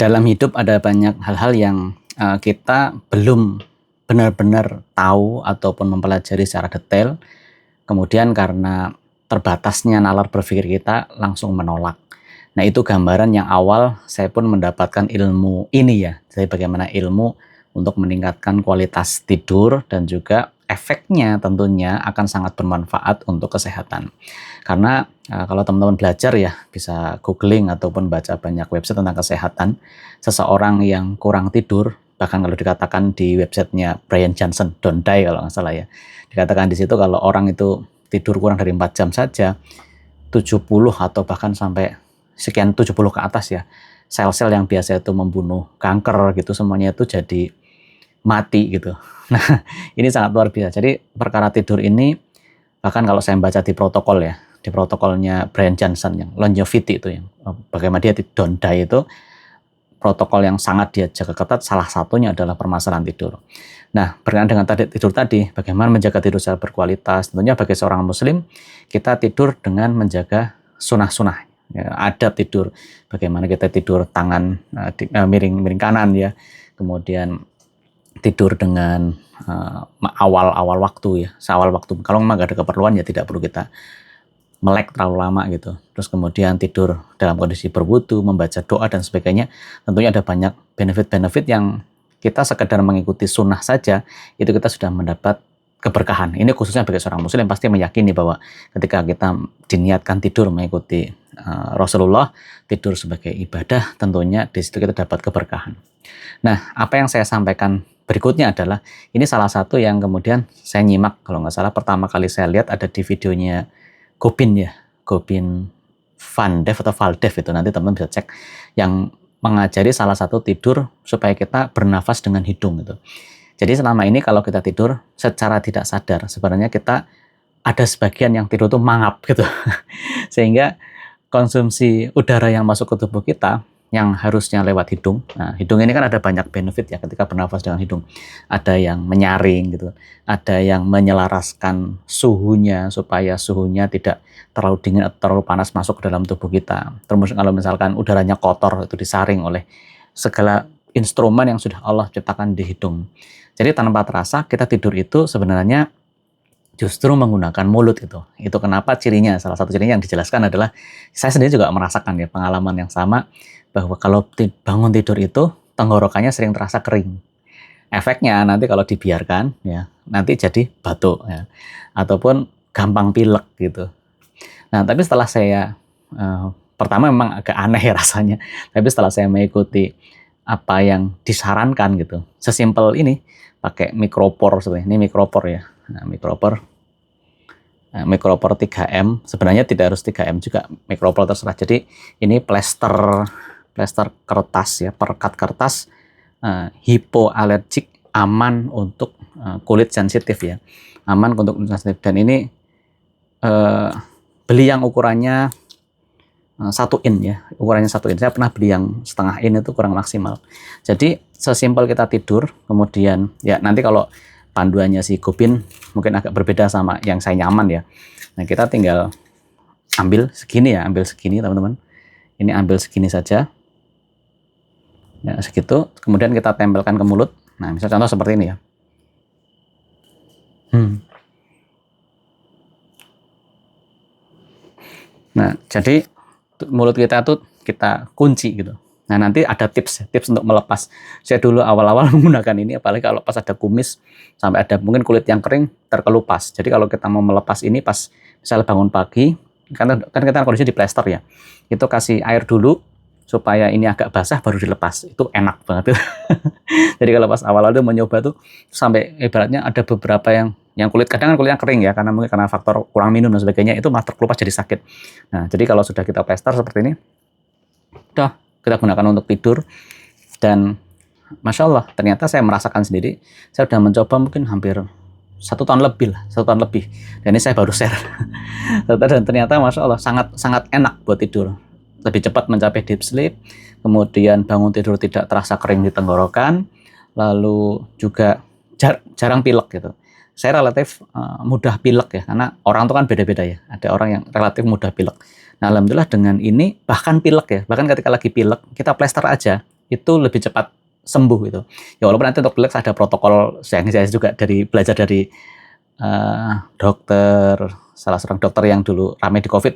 Dalam hidup ada banyak hal-hal yang kita belum benar-benar tahu ataupun mempelajari secara detail, kemudian karena terbatasnya nalar berpikir kita langsung menolak. Nah, itu gambaran yang awal saya pun mendapatkan ilmu ini ya. Jadi bagaimana ilmu untuk meningkatkan kualitas tidur dan juga efeknya tentunya akan sangat bermanfaat untuk kesehatan. Karena kalau teman-teman belajar ya, bisa googling ataupun baca banyak website tentang kesehatan, seseorang yang kurang tidur, bahkan kalau dikatakan di websitenya Brian Johnson, Don't Die kalau nggak salah ya, dikatakan di situ kalau orang itu tidur kurang dari 4 jam saja, 70 atau bahkan sampai sekian 70 ke atas ya, sel-sel yang biasa itu membunuh kanker gitu, semuanya itu jadi mati gitu. Nah, ini sangat luar biasa. Jadi perkara tidur ini, bahkan kalau saya baca di protokol ya, di protokolnya Brian Johnson yang longevity itu, yang bagaimana dia don't die itu, protokol yang sangat dia jaga ketat, salah satunya adalah permasalahan tidur. Nah, berkaitan dengan tidur tadi, bagaimana menjaga tidur secara berkualitas, tentunya bagi seorang muslim, kita tidur dengan menjaga sunnah-sunnah. Ya, adab tidur, bagaimana kita tidur tangan miring kanan ya, kemudian tidur dengan awal waktu ya, seawal waktu. Kalau memang nggak ada keperluan ya tidak perlu kita melek terlalu lama gitu. Terus kemudian tidur dalam kondisi berwudu, membaca doa dan sebagainya. Tentunya ada banyak benefit-benefit yang kita sekedar mengikuti sunnah saja, itu kita sudah mendapat keberkahan. Ini khususnya bagi seorang muslim pasti meyakini bahwa ketika kita diniatkan tidur mengikuti Rasulullah, tidur sebagai ibadah, tentunya di situ kita dapat keberkahan. Nah, apa yang saya sampaikan berikutnya adalah, ini salah satu yang kemudian saya nyimak, kalau nggak salah pertama kali saya lihat ada di videonya Gobin ya, Gobin Vandev atau Valdev itu, nanti teman-teman bisa cek, yang mengajari salah satu tidur supaya kita bernafas dengan hidung gitu. Jadi selama ini kalau kita tidur secara tidak sadar, sebenarnya kita ada sebagian yang tidur itu mangap gitu. Sehingga konsumsi udara yang masuk ke tubuh kita yang harusnya lewat hidung. Nah, hidung ini kan ada banyak benefit ya ketika bernafas dengan hidung. Ada yang menyaring gitu, ada yang menyelaraskan suhunya supaya suhunya tidak terlalu dingin atau terlalu panas masuk ke dalam tubuh kita. Terus kalau misalkan udaranya kotor itu disaring oleh segala instrumen yang sudah Allah ciptakan di hidung. Jadi tanpa terasa kita tidur itu sebenarnya justru menggunakan mulut gitu. Itu kenapa cirinya, salah satu cirinya yang dijelaskan adalah, saya sendiri juga merasakan ya pengalaman yang sama, bahwa kalau bangun tidur itu tenggorokannya sering terasa kering. Efeknya nanti kalau dibiarkan ya, nanti jadi batuk ya, ataupun gampang pilek gitu. Nah, tapi setelah saya pertama memang agak aneh ya rasanya, tapi setelah saya mengikuti apa yang disarankan gitu, sesimpel ini, pakai micropore sebenarnya, ini micropore ya. Nah, micropore 3M, sebenarnya tidak harus 3M juga, micropore terserah. Jadi ini plester kertas ya, perekat kertas, hipoalergik, aman untuk kulit sensitif ya, aman untuk kulit sensitif. Dan ini beli yang ukurannya 1 in ya, ukurannya 1 in. Saya pernah beli yang setengah in, itu kurang maksimal. Jadi sesimpel kita tidur, kemudian ya nanti kalau panduannya si Gobin mungkin agak berbeda sama yang saya nyaman ya. Nah, kita tinggal ambil segini ya, ambil segini teman-teman. Ini ambil segini saja. Ya, segitu. Kemudian kita tempelkan ke mulut. Nah, misalnya contoh seperti ini ya. Nah, jadi mulut kita tuh kita kunci gitu. Nah, nanti ada tips untuk melepas. Saya dulu awal-awal menggunakan ini, apalagi kalau pas ada kumis, sampai ada mungkin kulit yang kering terkelupas. Jadi kalau kita mau melepas ini pas misalnya bangun pagi, kan kita kondisi di plester ya, itu kasih air dulu supaya ini agak basah baru dilepas. Itu enak banget. Jadi kalau pas awal-awal itu mencoba tuh, sampai ibaratnya ada beberapa yang kulit, kadang kan kulitnya kering ya, karena mungkin karena faktor kurang minum dan sebagainya, itu malah terkelupas jadi sakit. Nah, jadi kalau sudah kita plester seperti ini, udah kita gunakan untuk tidur. Dan Masya Allah, ternyata saya merasakan sendiri, saya sudah mencoba mungkin hampir 1 tahun lebih lah, 1 tahun lebih. Dan ini saya baru share. Dan ternyata Masya Allah, sangat enak buat tidur. Lebih cepat mencapai deep sleep, kemudian bangun tidur tidak terasa kering di tenggorokan, lalu juga jarang pilek gitu. Saya relatif mudah pilek ya, karena orang itu kan beda-beda ya. Ada orang yang relatif mudah pilek. Nah, alhamdulillah dengan ini bahkan pilek ya, bahkan ketika lagi pilek kita plester aja, itu lebih cepat sembuh gitu. Ya walaupun nanti untuk pilek ada protokol, saya juga belajar dari dokter, salah seorang dokter yang dulu ramai di COVID,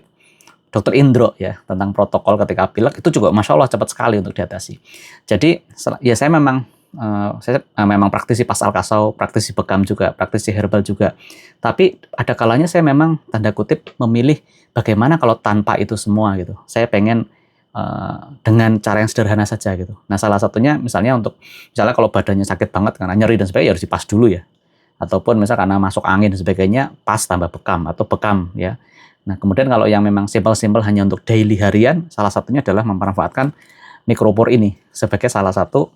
Dokter Indro ya, tentang protokol ketika pilek itu juga Masya Allah cepat sekali untuk diatasi. Jadi ya saya memang praktisi pasal kasau, praktisi bekam juga, praktisi herbal juga. Tapi ada kalanya saya memang tanda kutip memilih bagaimana kalau tanpa itu semua gitu. Saya pengen dengan cara yang sederhana saja gitu. Nah salah satunya misalnya kalau badannya sakit banget karena nyeri dan sebagainya, ya harus dipas dulu ya. Ataupun misalnya karena masuk angin dan sebagainya, pas tambah bekam atau bekam ya. Nah kemudian kalau yang memang simpel-simpel hanya untuk daily harian, salah satunya adalah memanfaatkan mikropor ini sebagai salah satu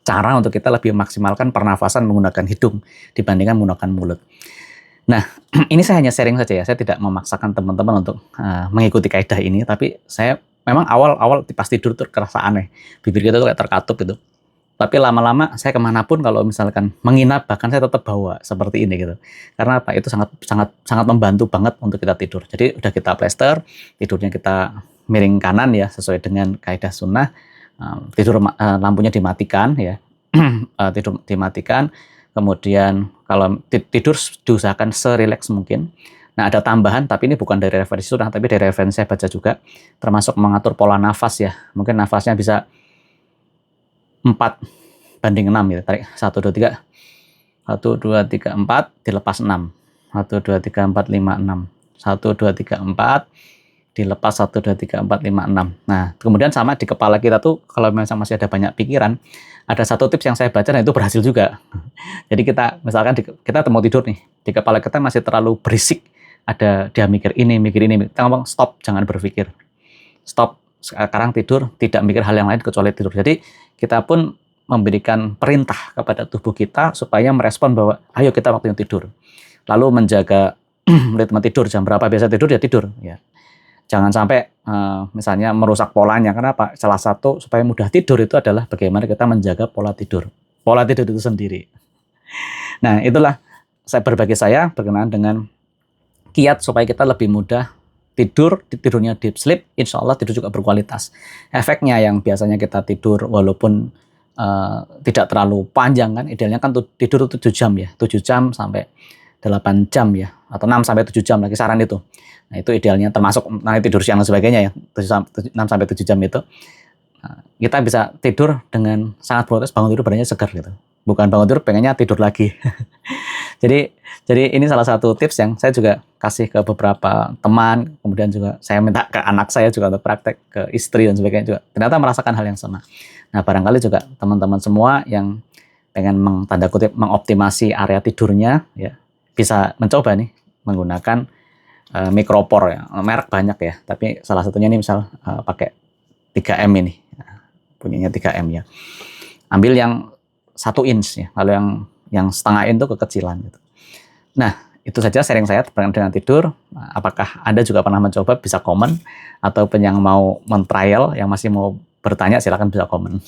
cara untuk kita lebih memaksimalkan pernafasan menggunakan hidung dibandingkan menggunakan mulut. Nah, ini saya hanya sharing saja ya. Saya tidak memaksakan teman-teman untuk mengikuti kaidah ini, tapi saya memang awal-awal pas tidur tuh kerasa aneh. Bibir kita tuh kayak terkatup gitu. Tapi lama-lama saya kemanapun kalau misalkan menginap, bahkan saya tetap bawa seperti ini gitu. Karena apa? Itu sangat membantu banget untuk kita tidur. Jadi udah kita plester, tidurnya kita miring kanan ya, sesuai dengan kaidah sunnah. Lampunya dimatikan ya, tidur dimatikan. Kemudian kalau tidur diusahakan serileks mungkin. Nah ada tambahan, tapi ini bukan dari referensi sunnah, tapi dari referensi saya baca juga, termasuk mengatur pola nafas ya. Mungkin nafasnya bisa 4:6 gitu. Tarik 1, 2, 3. 1, 2, 3, 4, dilepas 6. 1, 2, 3, 4, 5, 6. 1, 2, 3, 4, dilepas 1, 2, 3, 4, 5, 6. Nah, kemudian sama di kepala kita tuh, kalau memang masih ada banyak pikiran, ada satu tips yang saya baca dan itu berhasil juga. Jadi kita, misalkan kita mau tidur nih, di kepala kita masih terlalu berisik, ada dia mikir ini, kita ngomong stop, jangan berpikir. Stop, sekarang tidur, tidak mikir hal yang lain kecuali tidur. Jadi kita pun memberikan perintah kepada tubuh kita supaya merespon bahwa ayo kita waktunya tidur. Lalu menjaga ritme tidur, jam berapa biasa tidur ya tidur ya. Jangan sampai misalnya merusak polanya. Kenapa? Salah satu supaya mudah tidur itu adalah bagaimana kita menjaga pola tidur. Pola tidur itu sendiri. Nah, itulah saya berkenaan dengan kiat supaya kita lebih mudah tidurnya deep sleep, insya Allah tidur juga berkualitas. Efeknya yang biasanya kita tidur walaupun tidak terlalu panjang kan, idealnya kan tidur 7 jam ya, 7 jam sampai 8 jam ya, atau 6 sampai 7 jam lagi saran itu. Nah itu idealnya termasuk tidur siang dan sebagainya ya, 6 sampai 7 jam itu. Kita bisa tidur dengan sangat produktif, bangun tidur badannya segar gitu. Bukan bangun tidur pengennya tidur lagi. Jadi ini salah satu tips yang saya juga kasih ke beberapa teman, kemudian juga saya minta ke anak saya juga untuk praktek, ke istri dan sebagainya juga. Ternyata merasakan hal yang sama. Nah barangkali juga teman-teman semua yang pengen tanda kutip mengoptimasi area tidurnya, ya bisa mencoba nih menggunakan mikropor ya. Merek banyak ya, tapi salah satunya ini misal pakai 3M ini, punyanya 3M ya. Ambil yang 1 inch ya, lalu yang setengah inch itu kekecilan gitu. Nah, itu saja sharing saya terkait dengan tidur. Apakah Anda juga pernah mencoba? Bisa komen, ataupun yang mau men-trial, yang masih mau bertanya silakan bisa komen.